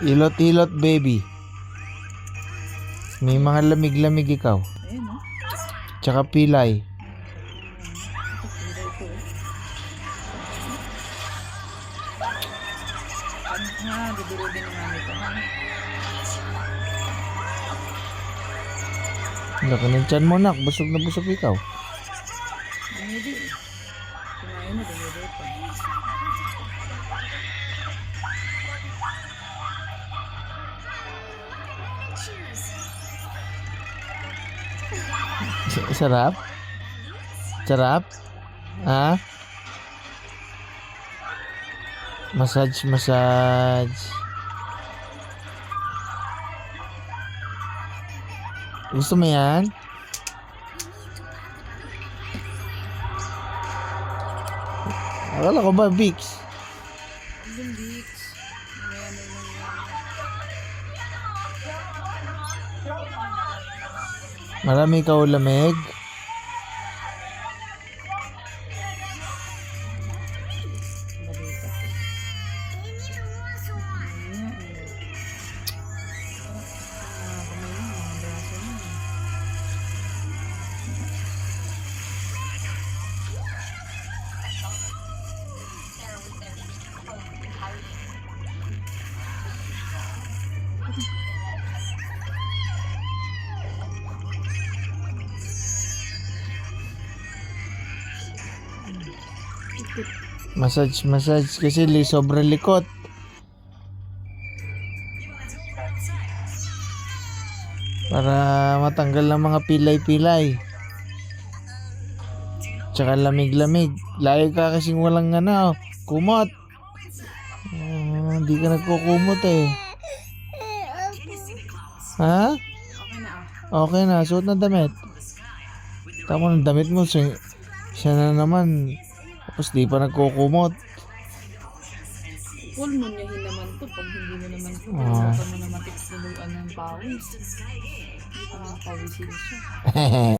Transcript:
Ilot-ilot, baby. May mga lamig-lamig ikaw. Ayun, no? Tsaka pilay. Ito, dudurugin na namin ito. Laki ng tiyan mo, nak. Busog na busog ikaw. Dumidi. Kumain na, dumidi pa. Sarap? Sarap? Ha? Massage, massage. Gusto mo yan? Akala ko ba, Vicks? Ang Vicks. May ano lang yan. Marami ka lamig? Balita. Massage, massage kasi sobrang likot. Para matanggal ng mga pilay-pilay. Tsaka lamig-lamig. Lagi ka kasing walang kumot. Hindi ka nagkukumot eh. Ha? Okay na Okay na, suot na damit. Tama ng damit mo. Siya na naman. Tapos di pa nagkukumot. Full moon yahin naman to. Pag hindi mo naman to, Ah. kung mo naman tiksuluan ng pawis. Parang pawisin siya.